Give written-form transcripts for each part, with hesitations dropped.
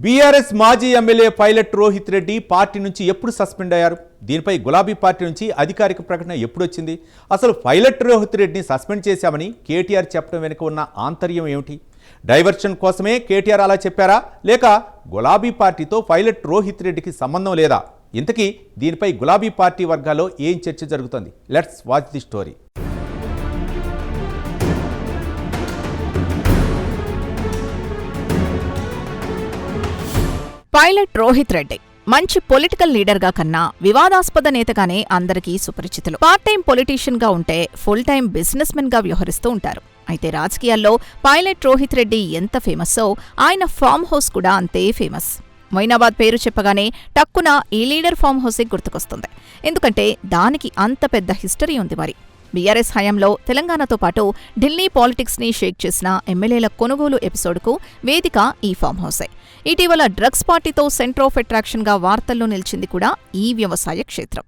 BRS మాజీ MLA pilot Rohit Reddy party నుంచి ఎప్పుడు సస్పెండ్ అయ్యారు? దీనిపై గులాబీ పార్టీ నుంచి అధికారిక ప్రకటన ఎప్పుడు వచ్చింది? అసలు పైలట్ రోహిత్ రెడ్డిని సస్పెండ్ చేశామని కేటీఆర్ చెప్పడం వెనుక ఉన్న ఆంతర్యం ఏమిటి? డైవర్షన్ కోసమే కేటీఆర్ అలా చెప్పారా, లేక గులాబీ పార్టీతో పైలట్ రోహిత్ రెడ్డికి సంబంధం లేదా? ఇంతకీ దీనిపై గులాబీ పార్టీ వర్గాల్లో ఏం చర్చ జరుగుతుంది? Let's watch the story. Pilot Rohit Reddy మంచి పొలిటికల్ లీడర్గా కన్నా వివాదాస్పద నేతగానే అందరికీ సుపరిచితులు. పార్ట్ టైం పొలిటీషియన్ గా ఉంటే ఫుల్ టైం బిజినెస్ మెన్ గా వ్యవహరిస్తూ ఉంటారు. అయితే రాజకీయాల్లో పైలట్ రోహిత్ రెడ్డి ఎంత ఫేమస్సో ఆయన ఫామ్ హౌస్ కూడా అంతే ఫేమస్. మొయినాబాద్ పేరు చెప్పగానే టక్కున ఈ లీడర్ ఫామ్ హౌసే గుర్తుకొస్తుంది. ఎందుకంటే దానికి అంత పెద్ద హిస్టరీ ఉంది. మరి బీఆర్ఎస్ హయాంలో తెలంగాణతో పాటు ఢిల్లీ పాలిటిక్స్ ని షేక్ చేసిన ఎమ్మెల్యేల కొనుగోలు ఎపిసోడ్కు వేదిక ఈ ఫామ్ హౌసే. ఇటీవల డ్రగ్స్ పార్టీతో సెంటర్ ఆఫ్ అట్రాక్షన్ గా వార్తల్లో నిలిచింది కూడా ఈ వ్యవసాయ క్షేత్రం.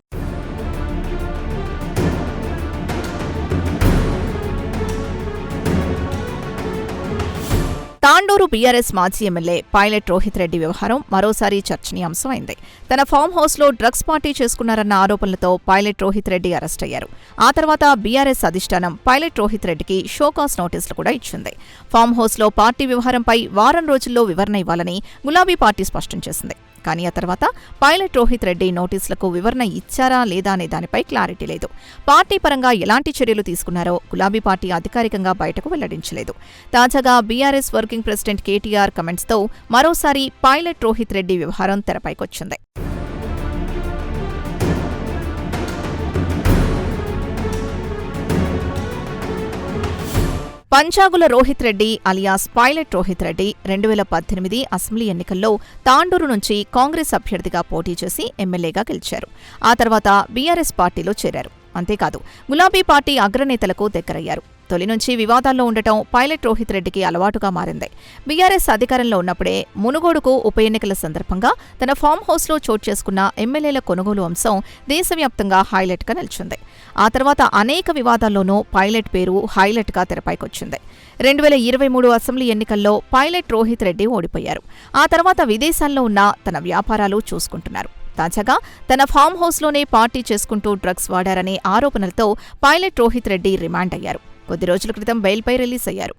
తాండూరు బీఆర్ఎస్ మాజీ ఎమ్మెల్యే పైలట్ రోహిత్ రెడ్డి వ్యవహారం మరోసారి చర్చనీయాంశమైంది. తన ఫామ్ హౌస్లో డ్రగ్స్ పార్టీ చేసుకున్నారన్న ఆరోపణలతో పైలట్ రోహిత్ రెడ్డి అరెస్ట్ అయ్యారు. ఆ తర్వాత బీఆర్ఎస్ అధిష్టానం పైలట్ రోహిత్ రెడ్డికి షోకాస్ నోటీసులు కూడా ఇచ్చింది. ఫామ్ హౌస్లో పార్టీ వ్యవహారంపై వారం రోజుల్లో వివరణ ఇవ్వాలని గులాబీ పార్టీ స్పష్టం చేసింది. కానీ ఆ తర్వాత పైలట్ రోహిత్ రెడ్డి నోటీసులకు వివరణ ఇచ్చారా లేదా అనే దానిపై క్లారిటీ లేదు. పార్టీ పరంగా ఎలాంటి చర్యలు తీసుకున్నారో గులాబీ పార్టీ అధికారికంగా బయటకు వెల్లడించలేదు. తాజాగా బీఆర్ఎస్ వర్కింగ్ ప్రెసిడెంట్ కేటీఆర్ కమెంట్స్తో మరోసారి పైలట్ రోహిత్ రెడ్డి వ్యవహారం తెరపైకొచ్చింది. Panjagula Rohit Reddy alias pilot Rohit Reddy 2018 assembly ఎన్నికల్లో తాండూరు నుంచి కాంగ్రెస్ అభ్యర్థిగా పోటీ చేసి ఎమ్మెల్యేగా గెలిచారు. ఆ తర్వాత బీఆర్ఎస్ పార్టీలో చేరారు. అంతేకాదు గులాబీ పార్టీ అగ్రనేతలకు దగ్గరయ్యారు. తొలి నుంచి వివాదాల్లో ఉండటం పైలట్ రోహిత్ రెడ్డికి అలవాటుగా మారింది. బీఆర్ఎస్ అధికారంలో ఉన్నప్పుడే మునుగోడుకు ఉప ఎన్నికల సందర్భంగా తన ఫామ్ హౌస్లో చోటు చేసుకున్న ఎమ్మెల్యేల కొనుగోలు అంశం దేశవ్యాప్తంగా హైలైట్గా నిలిచింది. ఆ తర్వాత అనేక వివాదాల్లోనూ పైలట్ పేరు హైలైట్గా తెరపైకొచ్చింది. 2023 అసెంబ్లీ ఎన్నికల్లో పైలట్ రోహిత్ రెడ్డి ఓడిపోయారు. ఆ తర్వాత విదేశాల్లో ఉన్న తన వ్యాపారాలు చూసుకుంటున్నారు. తాజాగా తన ఫామ్ హౌస్లోనే పార్టీ చేసుకుంటూ డ్రగ్స్ వాడారనే ఆరోపణలతో పైలట్ రోహిత్ రెడ్డి రిమాండ్ అయ్యారు. కొద్ది రోజుల క్రితం బెయిల్పై రిలీజ్ అయ్యారు.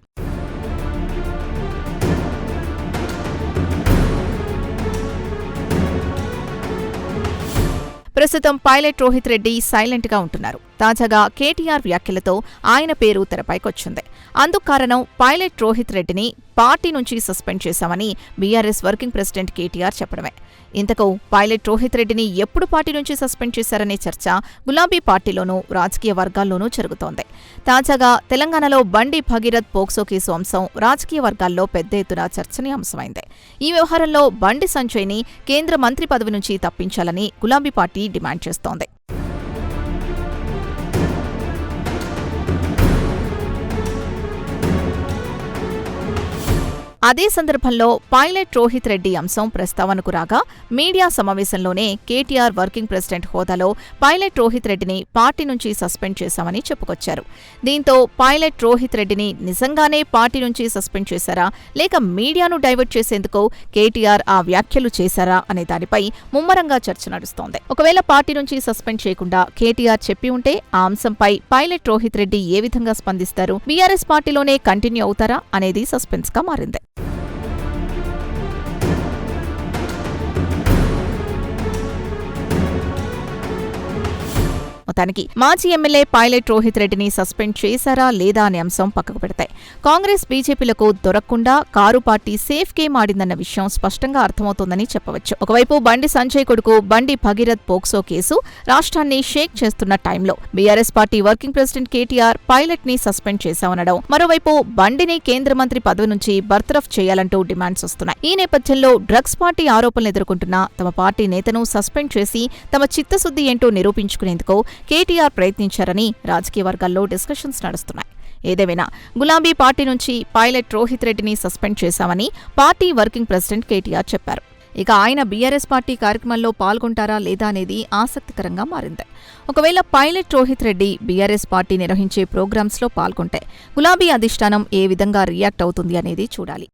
ప్రస్తుతం పైలట్ రోహిత్ రెడ్డి సైలెంట్ గా ఉంటున్నారు. తాజాగా కేటీఆర్ వ్యాఖ్యలతో ఆయన పేరు తెరపైకొచ్చింది. అందుకు కారణం పైలట్ రోహిత్ రెడ్డిని పార్టీ నుంచి సస్పెండ్ చేశామని బీఆర్ఎస్ వర్కింగ్ ప్రెసిడెంట్ కేటీఆర్ చెప్పడమే. ఇంతకు పైలట్ రోహిత్ రెడ్డిని ఎప్పుడు పార్టీ నుంచి సస్పెండ్ చేశారనే చర్చ గులాబీ పార్టీలోనూ రాజకీయ వర్గాల్లోనూ జరుగుతోంది. తాజాగా తెలంగాణలో బండి భగీరథ్ పోక్సో కేసు అంశం రాజకీయ వర్గాల్లో పెద్ద ఎత్తున చర్చనీయాంశమైంది. ఈ వ్యవహారంలో బండి సంజయ్ని కేంద్ర మంత్రి పదవి నుంచి తప్పించాలని గులాబీ పార్టీ డిమాండ్ చేస్తోంది. అదే సందర్భంలో పైలట్ రోహిత్ రెడ్డి అంశం ప్రస్తావనకు రాగా మీడియా సమావేశంలోనే కేటీఆర్ వర్కింగ్ ప్రెసిడెంట్ హోదాలో పైలట్ రోహిత్ రెడ్డిని పార్టీ నుంచి సస్పెండ్ చేశామని చెప్పుకొచ్చారు. దీంతో పైలట్ రోహిత్ రెడ్డిని నిజంగానే పార్టీ నుంచి సస్పెండ్ చేశారా, లేక మీడియాను డైవర్ట్ చేసేందుకు కేటీఆర్ ఆ వ్యాఖ్యలు చేశారా అనే దానిపై ముమ్మరంగా చర్చ నడుస్తోంది. ఒకవేళ పార్టీ నుంచి సస్పెండ్ చేయకుండా కేటీఆర్ చెప్పి ఉంటే ఆ అంశంపై పైలట్ రోహిత్ రెడ్డి ఏ విధంగా స్పందిస్తారు, బీఆర్ఎస్ పార్టీలోనే కంటిన్యూ అవుతారా అనేది సస్పెన్స్ గా మారింది. మొత్తానికి మాజీ ఎమ్మెల్యే పైలట్ రోహిత్ రెడ్డిని సస్పెండ్ చేశారా లేదా అనే అంశం పక్కకు పెడతాయి. కాంగ్రెస్ బీజేపీలకు దొరకకుండా కారు పార్టీ సేఫ్ గేమ్ ఆడిందన్న విషయం స్పష్టంగా అర్థమవుతోందని చెప్పవచ్చు. ఒకవైపు బండి సంజయ్ కొడుకు బండి భగీరథ్ పోక్సో కేసు రాష్ట్రాన్ని షేక్ చేస్తున్న టైంలో BRS party working president KTR pilot ని సస్పెండ్ చేశామనడం, మరోవైపు బండిని కేంద్ర మంత్రి పదవి నుంచి బర్తరఫ్ చేయాలంటూ డిమాండ్స్ వస్తున్నాయి. ఈ నేపథ్యంలో డ్రగ్స్ పార్టీ ఆరోపణలు ఎదుర్కొంటున్న తమ పార్టీ నేతను సస్పెండ్ చేసి తమ చిత్తశుద్ధి ఏంటో నిరూపించుకునేందుకు కేటీఆర్ ప్రయత్నించారని రాజకీయ వర్గాల్లో డిస్కషన్స్ నడుస్తున్నాయి. ఏదేమైనా గులాబీ పార్టీ నుంచి పైలట్ రోహిత్ రెడ్డిని సస్పెండ్ చేశామని పార్టీ వర్కింగ్ ప్రెసిడెంట్ కేటీఆర్ చెప్పారు. ఇక ఆయన బీఆర్ఎస్ పార్టీ కార్యక్రమంలో పాల్గొంటారా లేదా అనేది ఆసక్తికరంగా మారింది. ఒకవేళ pilot Rohit Reddy BRS party నిర్వహించే ప్రోగ్రామ్స్లో పాల్గొంటే గులాబీ అధిష్టానం ఏ విధంగా రియాక్ట్ అవుతుంది అనేది చూడాలి.